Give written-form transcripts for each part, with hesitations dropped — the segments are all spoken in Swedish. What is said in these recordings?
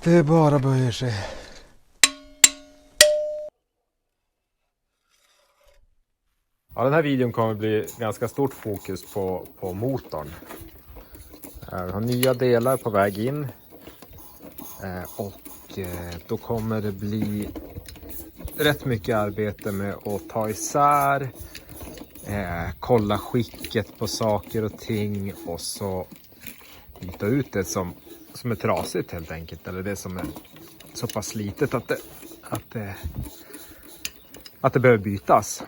Det bara böjer sig. Ja, den här videon kommer bli ganska stort fokus på motorn. Vi har nya delar på väg in. Och då kommer det bli rätt mycket arbete med att ta isär. Kolla skicket på saker och ting. Och så byta ut det som är trasigt helt enkelt. Eller det som är så pass slitet att det behöver bytas.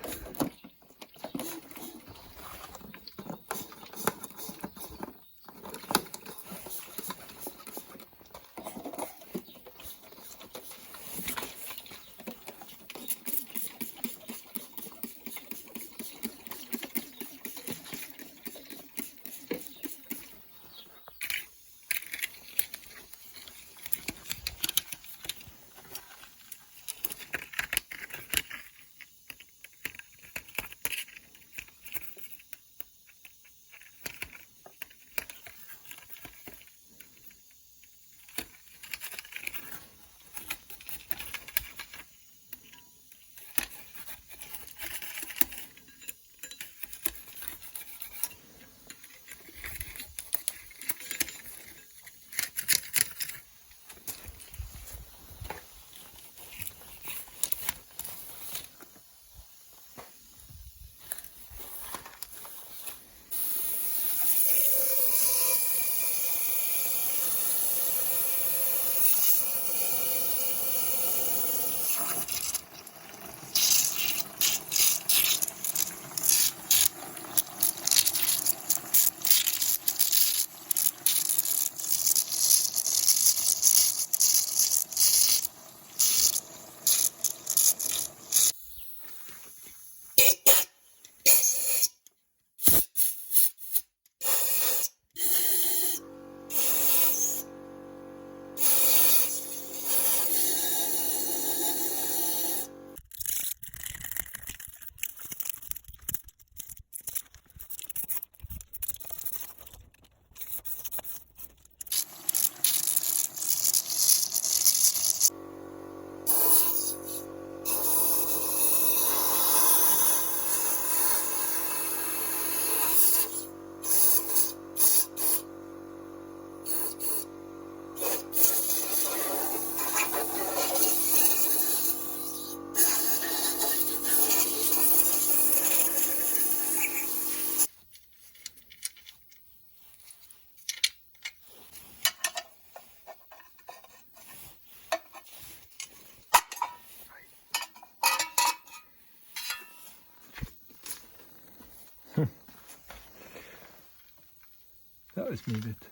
Det är smidigt.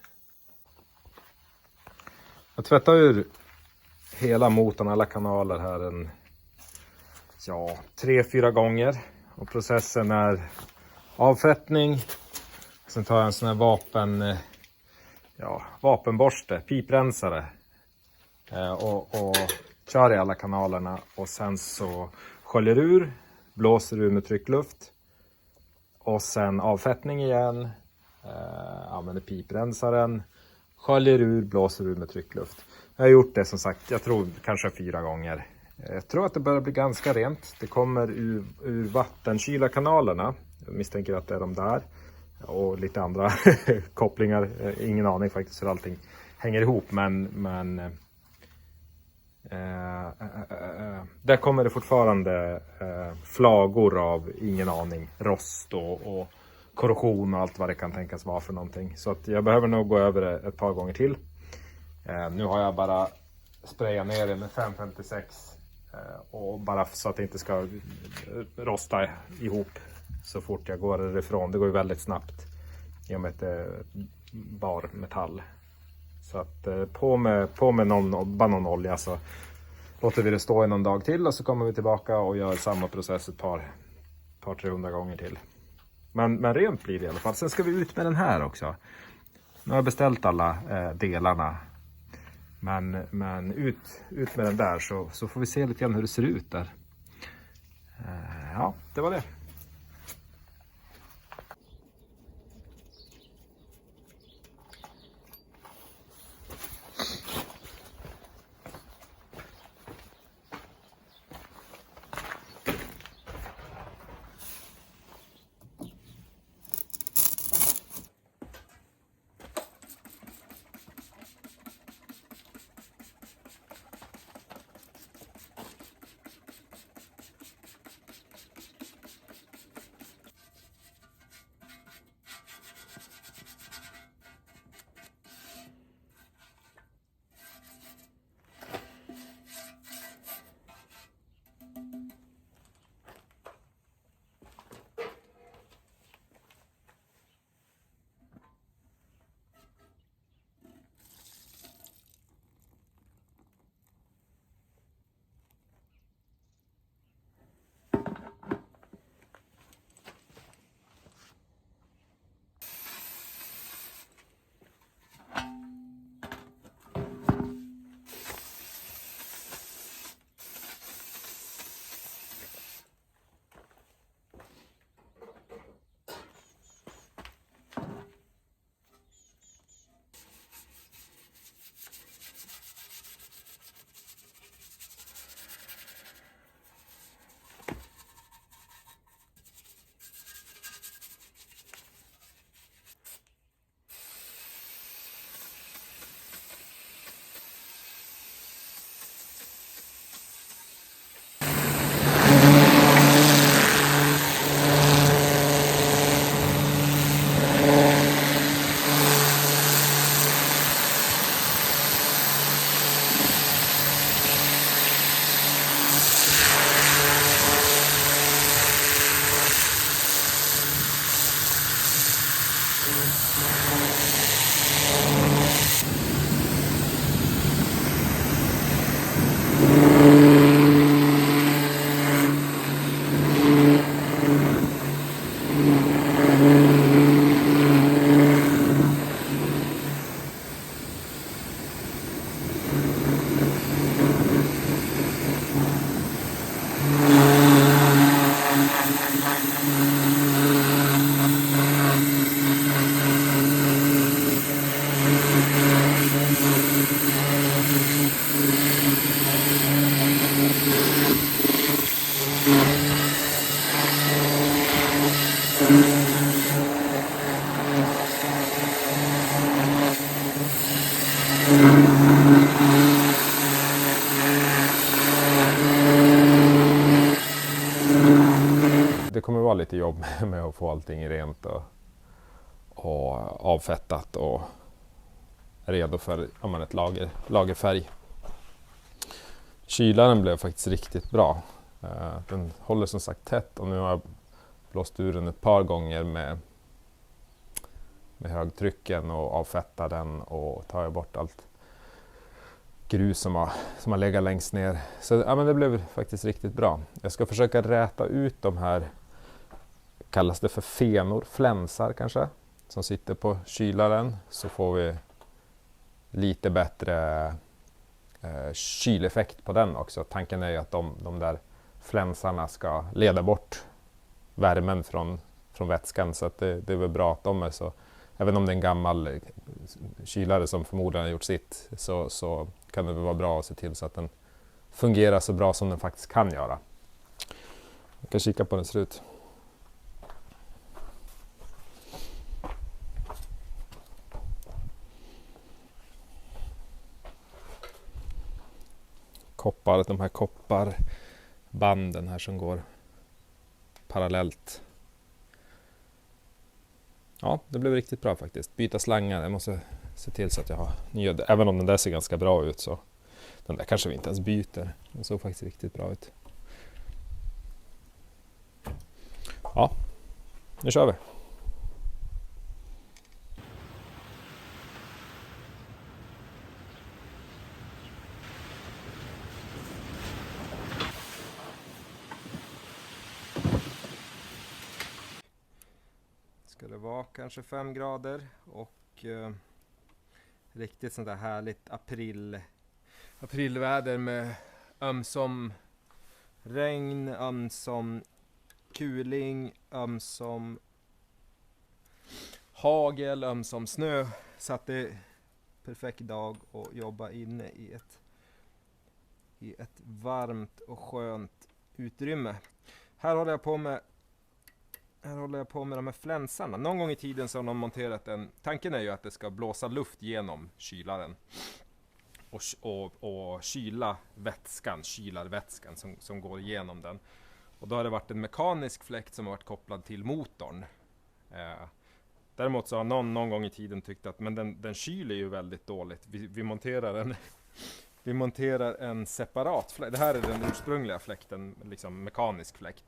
Jag tvättar ur hela motorn, alla kanaler här 3-4 gånger. Och processen är avfettning. Sen tar jag en sån här vapenborste, piprensare. Och kör i alla kanalerna. Och sen så sköljer ur, blåser ur med tryckluft. Och sen avfettning igen. Använder piprensaren, sköljer ur, blåser ur med tryckluft. Jag har gjort det som sagt, jag tror kanske 4 gånger. Jag tror att det börjar bli ganska rent. Det kommer ur vattenkyla kanalerna. Jag misstänker att det är de där. Och lite andra kopplingar. Ingen aning faktiskt hur allting hänger ihop. Men där kommer det fortfarande flagor av ingen aning. Rost och korrosion och allt vad det kan tänkas vara för någonting. Så att jag behöver nog gå över det ett par gånger till. Nu har jag bara sprayat ner det med 556. Och bara så att det inte ska rosta ihop så fort jag går därifrån. Det går ju väldigt snabbt i och med att det är bar metall. Så att på med någon olja så låter vi det stå i någon dag till. Och så kommer vi tillbaka och gör samma process ett par 300 gånger till. Men rent blir det i alla fall. Sen ska vi ut med den här också. Nu har jag beställt alla delarna. Men ut med den där så får vi se lite grann hur det ser ut där. Ja, det var det. Det kommer vara lite jobb med att få allting rent och avfettat och redo för ett lagerfärg. Kylaren blev faktiskt riktigt bra. Den håller som sagt tätt och nu har jag blåst ur den ett par gånger med högtrycken och avfettar den och tar bort allt grus som har legat längst ner. Så men det blev faktiskt riktigt bra. Jag ska försöka räta ut de här, kallas det för fenor, flänsar kanske, som sitter på kylaren, så får vi lite bättre kyleffekt på den också. Tanken är ju att de där flänsarna ska leda bort värmen från vätskan, så att det är väl bra att de är så. Även om det är en gammal kylare som förmodligen har gjort sitt, så kan det vara bra att se till så att den fungerar så bra som den faktiskt kan göra. Jag kan kika på den ser ut. De här kopparbanden här som går parallellt. Ja, det blev riktigt bra faktiskt. Byta slangar, jag måste se till så att jag har nya. Även om den där ser ganska bra ut, så den där kanske vi inte ens byter. Den såg faktiskt riktigt bra ut. Ja, nu kör vi. Ska det vara kanske 5 grader och riktigt sånt där härligt aprilväder med ömsom regn, ömsom kuling, ömsom hagel, ömsom snö, så att det är perfekt dag att jobba inne i ett varmt och skönt utrymme. Här håller jag på med de här flänsarna. Någon gång i tiden så har de monterat tanken är ju att det ska blåsa luft genom kylaren och kyla kylarvätskan som går igenom den. Och då har det varit en mekanisk fläkt som har varit kopplad till motorn. Däremot så har någon gång i tiden tyckt att men den kyler ju väldigt dåligt. Vi monterar en separat fläkt. Det här är den ursprungliga fläkten, liksom mekanisk fläkt.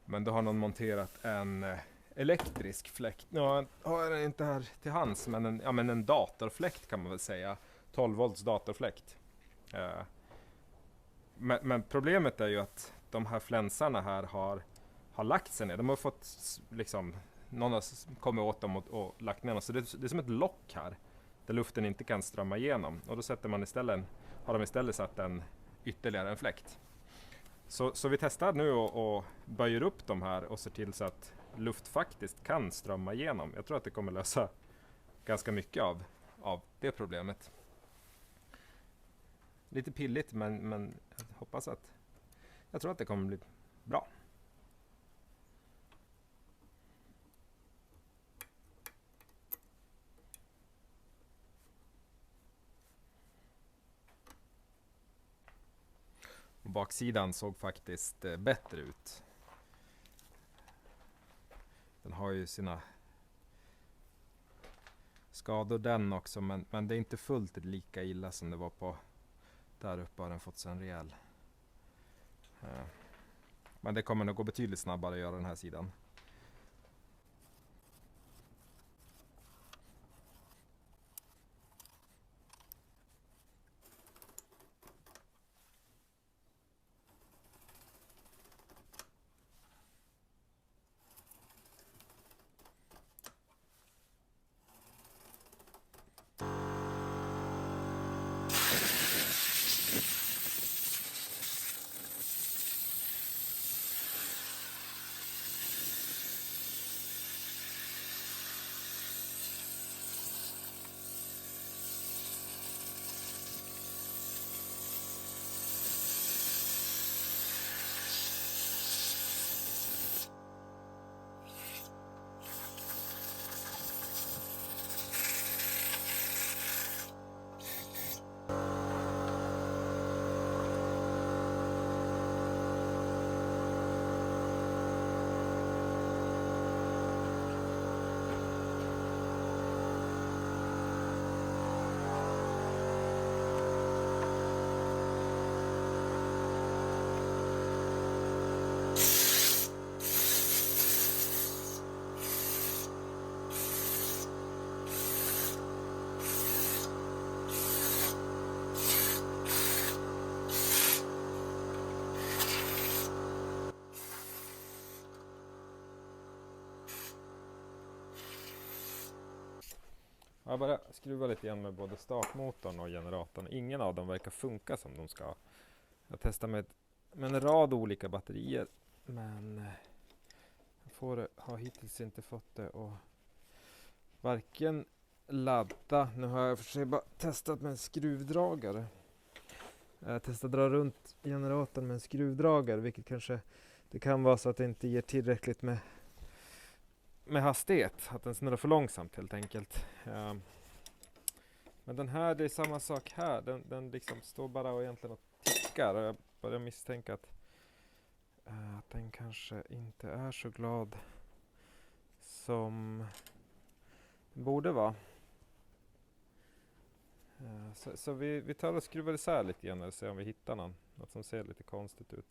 Men då har någon monterat en elektrisk fläkt. Ja, har jag den inte här till hands, men en datorfläkt kan man väl säga. 12 volts datorfläkt. Men problemet är ju att de här flänsarna här har lagt sig ner. De har fått liksom, någon har kommit åt dem och lagt ner dem. Så det är som ett lock här, där luften inte kan strömma igenom. Och då har de istället satt ytterligare en fläkt. Så vi testar nu och böjer upp de här och ser till så att luft faktiskt kan strömma igenom. Jag tror att det kommer lösa ganska mycket av det problemet. Lite pilligt, men jag hoppas jag tror att det kommer bli bra. Baksidan såg faktiskt bättre ut. Den har ju sina skador den också, men det är inte fullt lika illa som det var på där uppe. Har den fått sig en rejäl. Men det kommer nog gå betydligt snabbare att göra den här sidan. Jag bara skruvar lite igen med både startmotorn och generatorn. Ingen av dem verkar funka som de ska. Jag testar med en rad olika batterier. Men har hittills inte fått det att varken ladda. Nu har jag för sig bara testat med en skruvdragare. Jag testar dra runt generatorn med en skruvdragare, vilket kanske det kan vara så att det inte ger tillräckligt med hastighet, att den snurrar för långsamt helt enkelt. Men den här, det är samma sak här, den liksom står bara och egentligen och tickar, och jag börjar misstänka att den kanske inte är så glad som den borde vara. Så vi tar och skruvar isär lite grann och ser om vi hittar något som ser lite konstigt ut.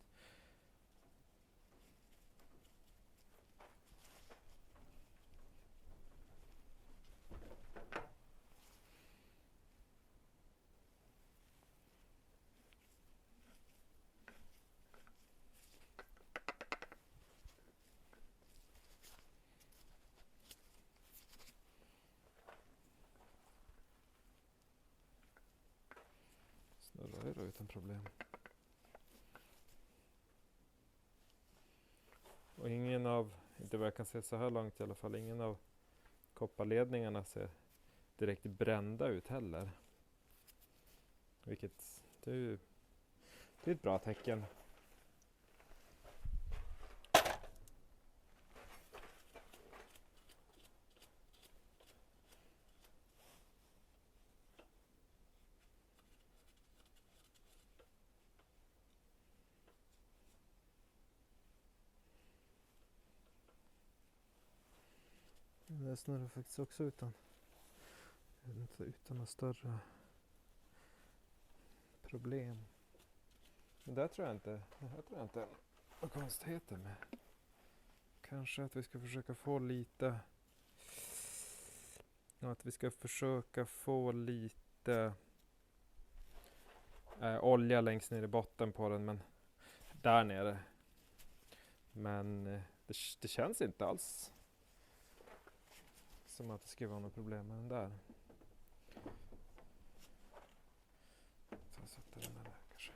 Snurrar det då utan problem. Och inte vad jag kan se så här långt i alla fall, ingen av kopparledningarna ser direkt brända ut heller. Vilket det är ett bra tecken. Det snurrar faktiskt också utan några större problem. Men det tror jag inte är några konstigheter med. Kanske att vi ska försöka få lite olja längst ner i botten på den, men där nere. Men det känns inte alls som att det ska vara något problem med den där. Så jag sätter den där kanske.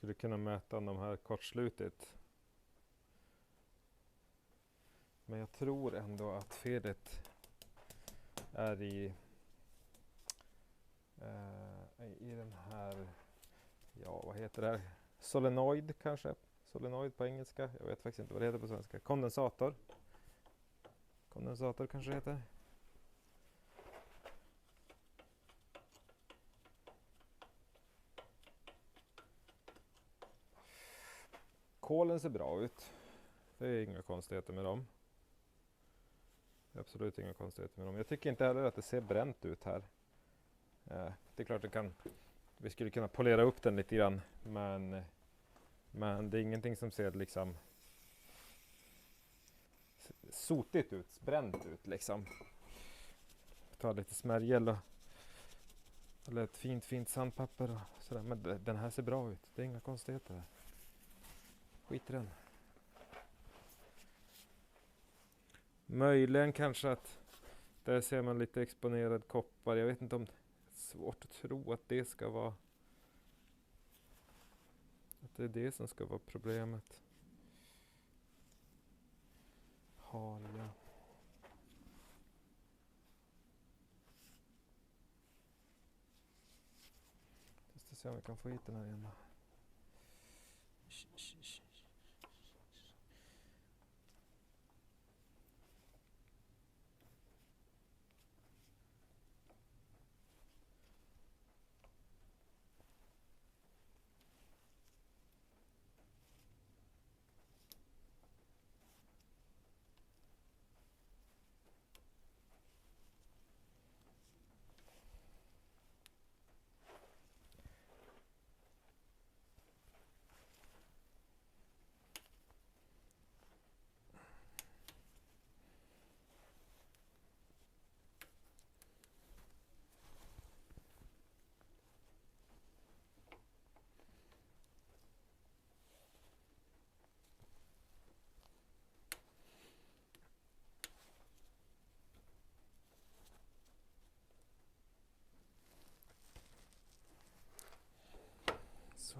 skulle kunna mäta om de här kortslutit. Men jag tror ändå att felet är i den här, ja vad heter det här? Solenoid kanske? Solenoid på engelska. Jag vet faktiskt inte vad det heter på svenska. Kondensator. Kondensator kanske det heter. Kolen ser bra ut. Det är inga konstigheter med dem. Absolut inga konstigheter med dem. Jag tycker inte heller att det ser bränt ut här. Det är klart vi skulle kunna polera upp den lite grann. Men det är ingenting som ser liksom sotigt ut, bränt ut liksom. Ta lite smärgel eller ett fint sandpapper och sådär. Men den här ser bra ut. Det är inga konstigheter här. Skit i den. Möjligen kanske att där ser man lite exponerad koppar. Jag vet inte om det är svårt att tro att det ska vara att det är det som ska vara problemet. Halja. Testa se om vi kan få hit den här igen. Så.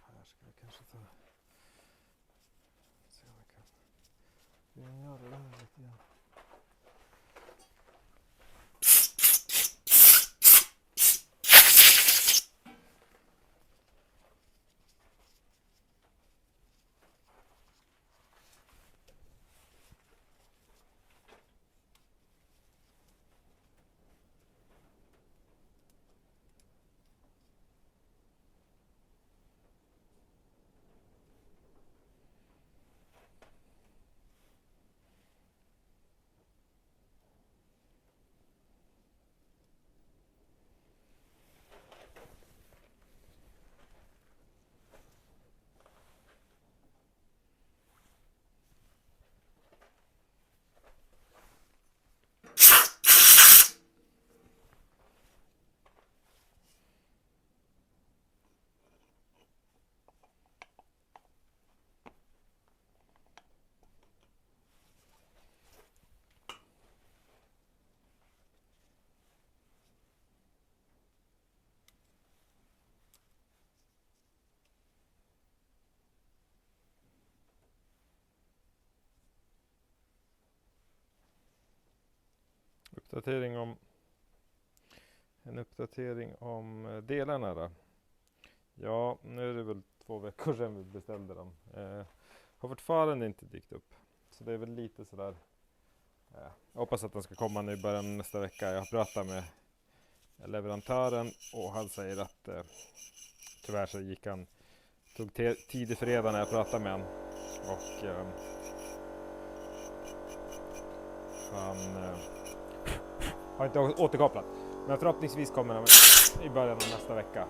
Här ska vi kanske ta se om vi kan göra det här lite grann. En uppdatering om delarna då. Ja, nu är det väl 2 veckor sedan vi beställde dem. Har fortfarande inte dykt upp. Så det är väl lite sådär. Jag hoppas att den ska komma nu i början av nästa vecka. Jag har pratat med leverantören och han säger att tyvärr så tog tid i fredag när jag pratade med honom. Och han har inte återkopplat. Men förhoppningsvis kommer den i början av nästa vecka.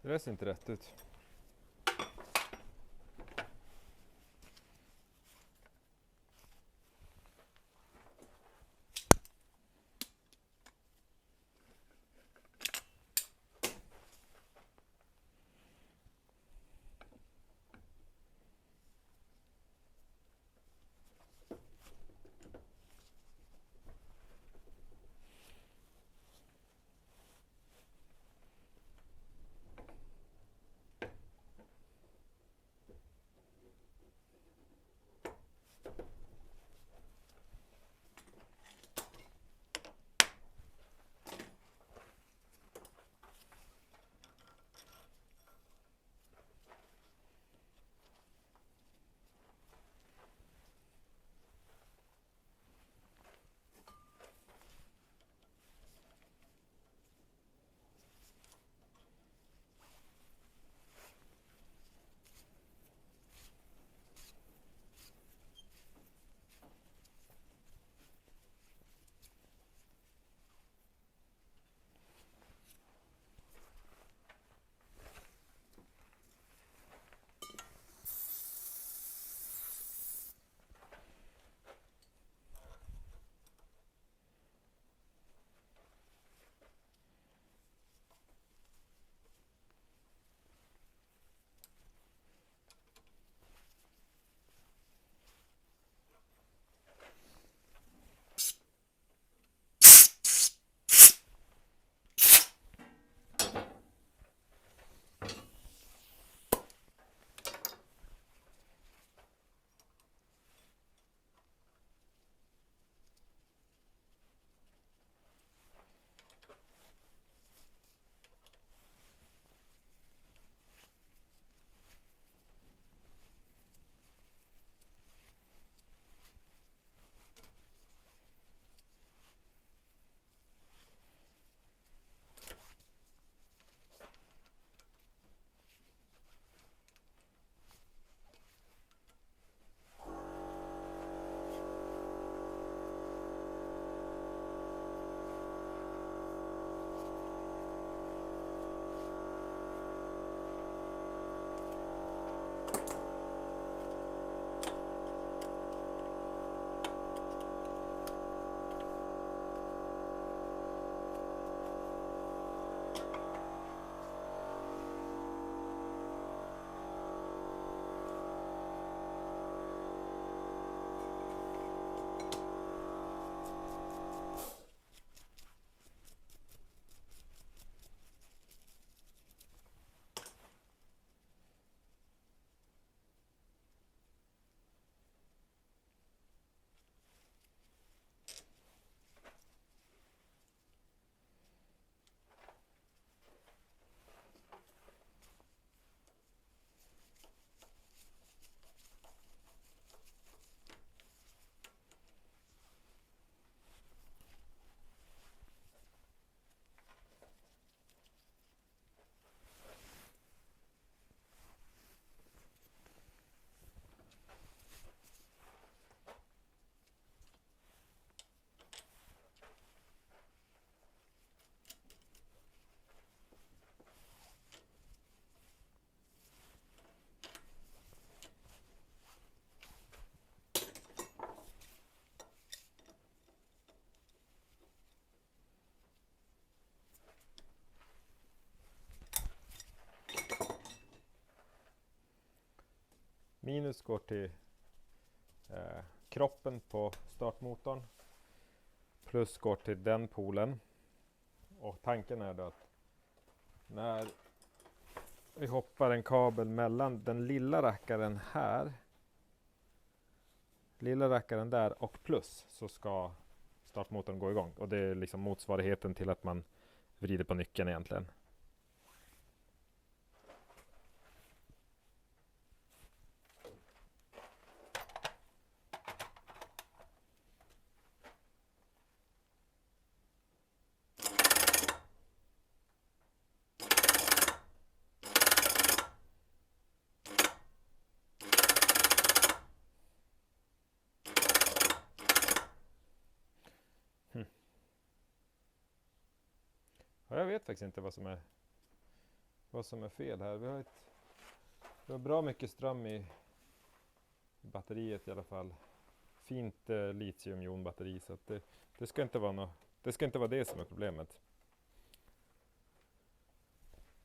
Det där ser inte rätt ut. Minus går till kroppen på startmotorn. Plus går till den polen. Och tanken är då att när vi hoppar en kabel mellan den lilla rackaren här, lilla rackaren där och plus, så ska startmotorn gå igång. Och det är liksom motsvarigheten till att man vrider på nyckeln egentligen. Jag vet faktiskt inte vad som är vad som är fel här. Vi har bra mycket ström i batteriet i alla fall. Fint litiumjonbatteri, så att det ska inte vara det som är problemet.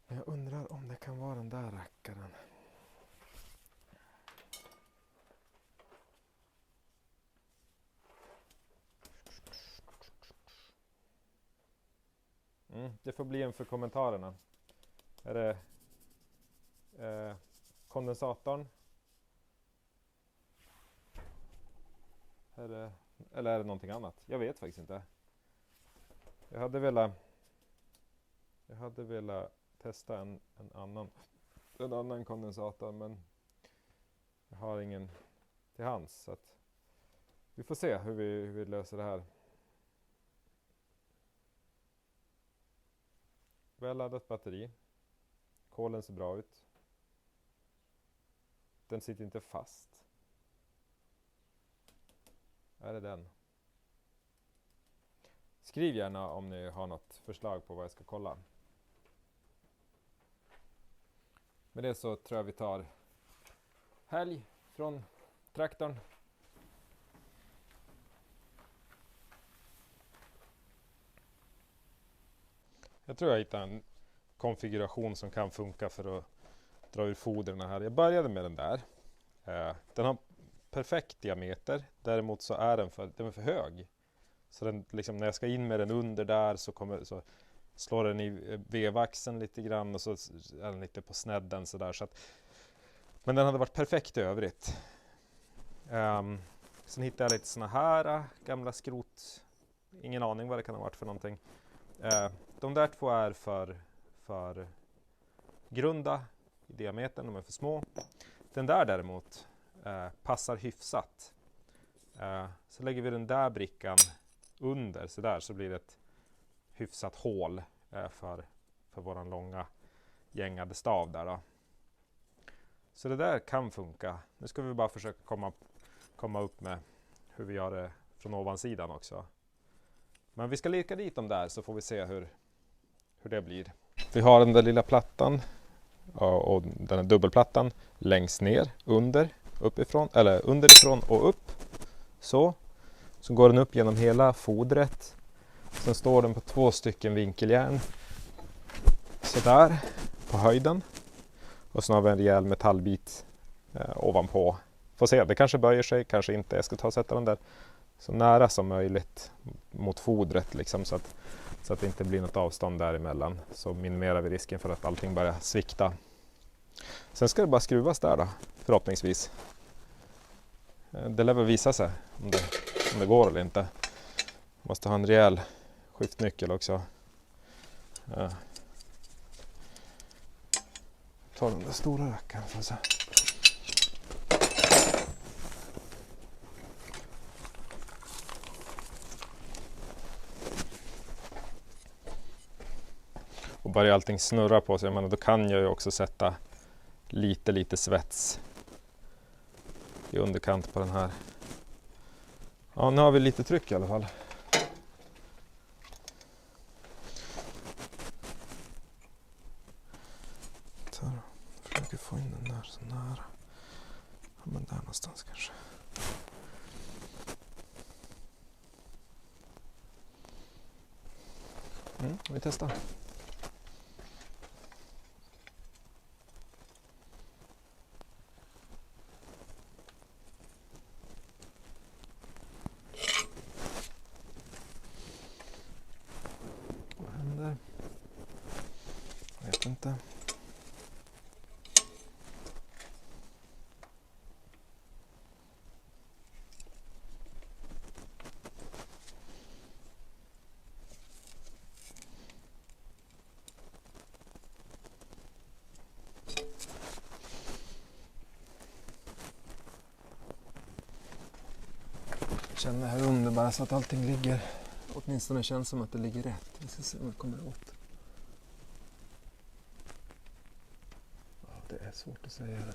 Jag undrar om det kan vara den där rackaren. Det får bli en för kommentarerna. Är det kondensatorn? Eller är det någonting annat? Jag vet faktiskt inte. Jag hade velat testa en annan kondensator, men jag har ingen till hands, så att vi får se hur vi löser det här. Väl laddat batteri. Kolen ser bra ut. Den sitter inte fast. Är det den? Skriv gärna om ni har något förslag på vad jag ska kolla. Med det så tror jag vi tar helg från traktorn. Jag tror jag hittar en konfiguration som kan funka för att dra ur foderna här. Jag började med den där. Den har perfekt diameter. Däremot så är den för hög. Så den, liksom, när jag ska in med den under där så slår den i vevaxeln lite grann, och så är den lite på snedden sådär. Så att, men den hade varit perfekt i övrigt. Sen hittade jag lite såna här gamla skrot. Ingen aning vad det kan ha varit för någonting. De där två är för grunda i diametern, de är för små. Den där däremot passar hyfsat. Så lägger vi den där brickan under så där, så blir det ett hyfsat hål för våran långa gängade stav där då. Så det där kan funka. Nu ska vi bara försöka komma upp med hur vi gör det från ovansidan också. Men vi ska lirka dit dem där, så får vi se hur det blir. Vi har den där lilla plattan och den här dubbelplattan längst ner, underifrån och upp. Så går den upp genom hela fodret. Sen står den på 2 stycken vinkeljärn. Så där på höjden. Och så har vi en rejäl metallbit ovanpå. Får se, det kanske böjer sig, kanske inte. Jag ska ta och sätta den där så nära som möjligt mot fodret liksom, så att det inte blir något avstånd däremellan. Så minimerar vi risken för att allting börjar svikta. Sen ska det bara skruvas där då, förhoppningsvis. Det lär väl visa sig om det går eller inte. Måste ha en rejäl skiftnyckel också. Ta den där stora rackaren för att se. Och börjar allting snurra på sig, men då kan jag ju också sätta lite svets i underkant på den här. Ja, nu har vi lite tryck i alla fall. Försöker få in den där så nära. Ja, men där någonstans kanske. Vi testar. Vad händer? Jag vet inte. Känner här under bara så att allting ligger, åtminstone känns som att det ligger rätt. Vi ska se om det kommer åt. Ja, det är svårt att säga.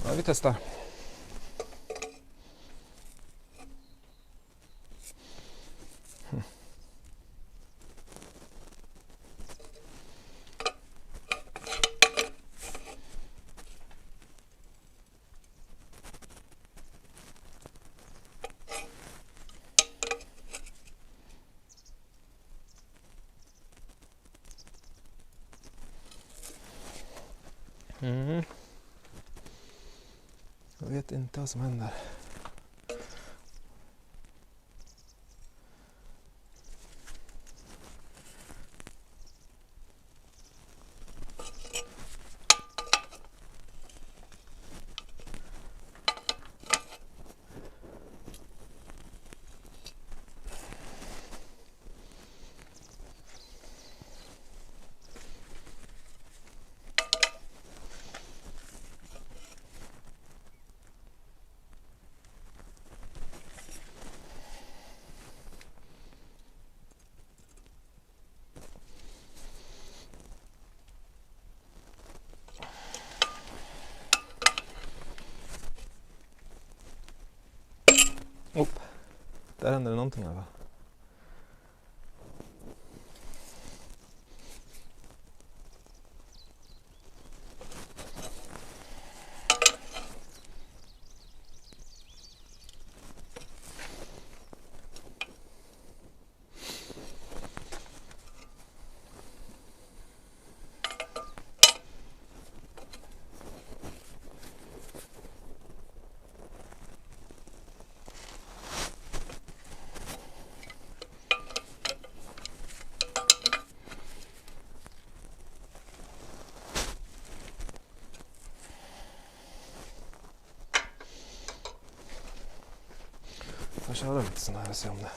Ja, vi testar. Jag vet inte vad som händer. Där händer det någonting i alla fall. Jag kör lite sån här och se om det.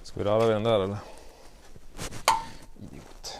Ska vi röra vid den där eller? Idiot.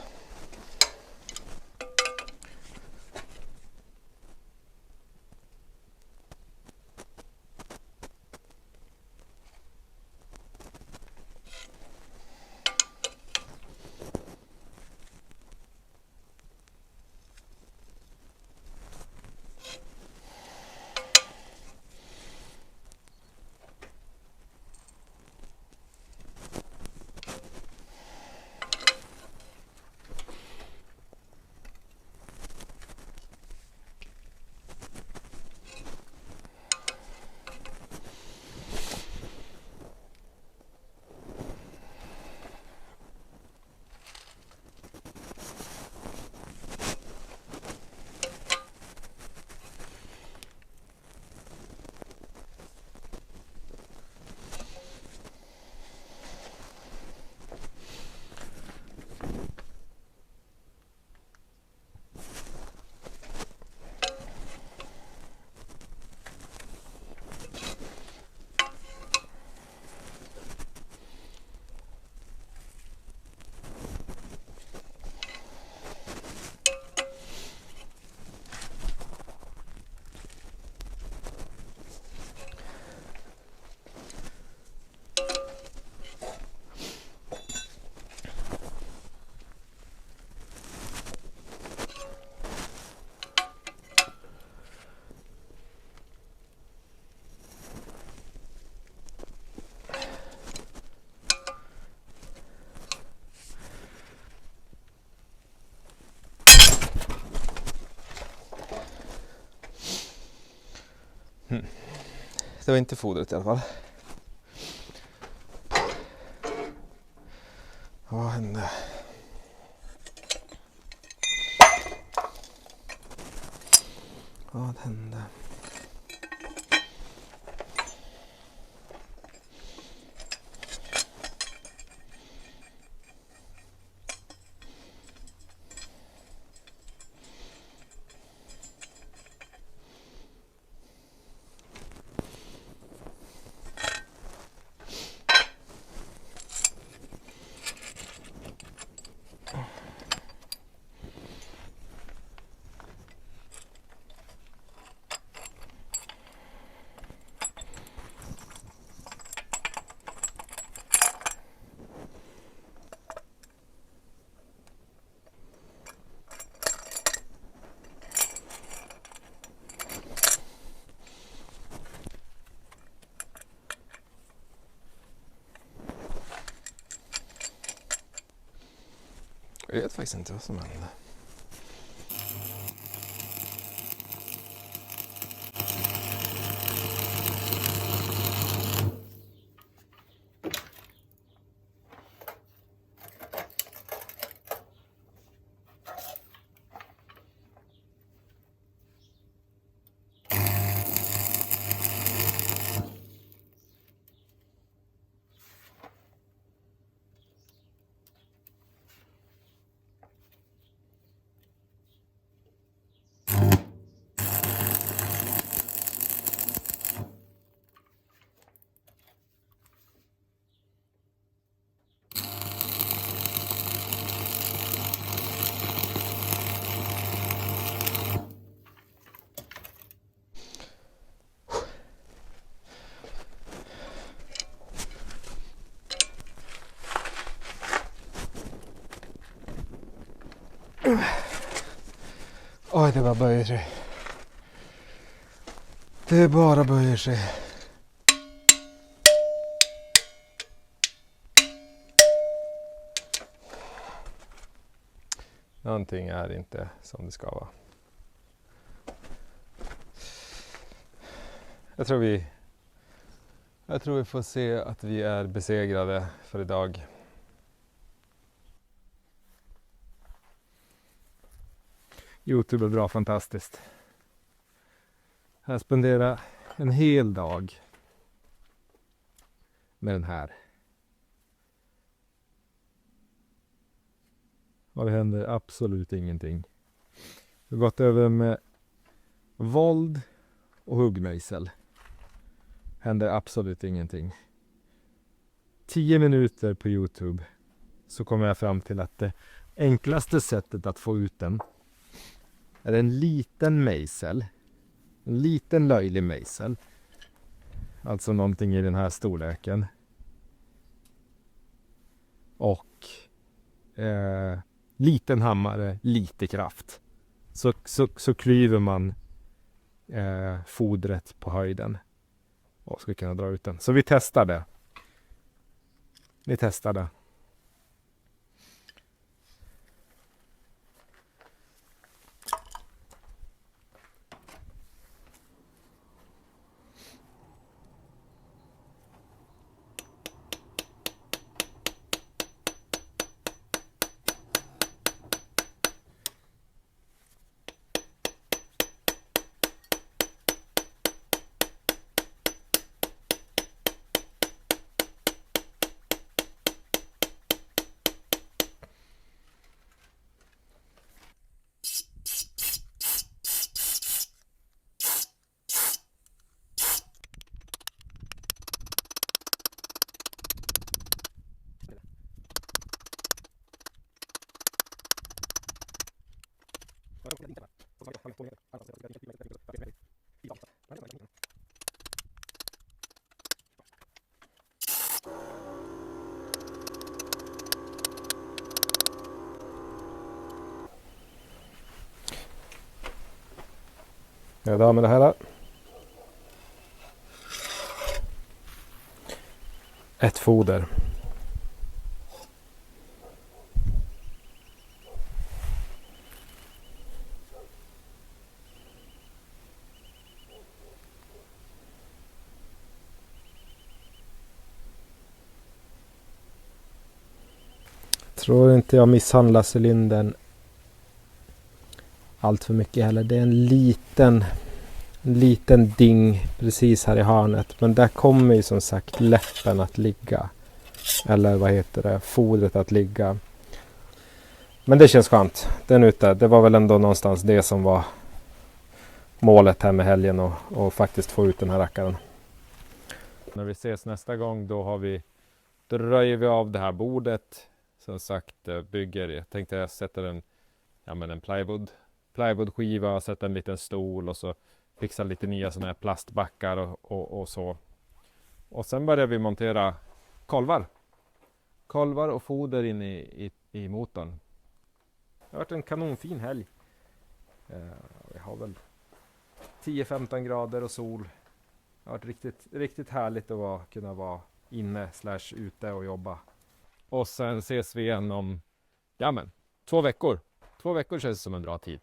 Det var inte fodret i alla fall. Vad hände? Vad hände? Jag vet faktiskt inte vad som hände. Oj, det bara böjer sig. Det bara böjer sig. Någonting är inte som det ska vara. Jag tror vi får se att vi är besegrade för idag. YouTube är bra, fantastiskt. Här spenderar en hel dag med den här. Och det händer absolut ingenting. Vi har gått över med våld och huggmejsel. Händer absolut ingenting. 10 minuter på YouTube så kommer jag fram till att det enklaste sättet att få ut den är en liten mejsel. En liten löjlig mejsel. Alltså någonting i den här storleken. Och liten hammare, lite kraft. Så klyver man fodret på höjden. Och ska kunna dra ut den. Så vi testar det. Vi testar det. Jag är med det här. Ett foder. Tror inte jag misshandlar cylindern allt för mycket heller. Det är en liten ding precis här i hörnet. Men där kommer ju som sagt läppen att ligga. Eller vad heter det? Fodret att ligga. Men det känns skönt. Den ute. Det var väl ändå någonstans det som var målet här med helgen. Och faktiskt få ut den här rackaren. När vi ses nästa gång då röjer vi av det här bordet. Som sagt bygger. Jag tänkte jag sätter en plywoodskiva, sätta en liten stol och så fixa lite nya sådana här plastbackar och så. Och sen börjar vi montera kolvar och foder in i motorn. Det har varit en kanonfin helg. Vi har väl 10-15 grader och sol. Det har varit riktigt härligt att kunna vara inne / ute och jobba. Och sen ses vi igen om 2 veckor. 2 veckor känns som en bra tid.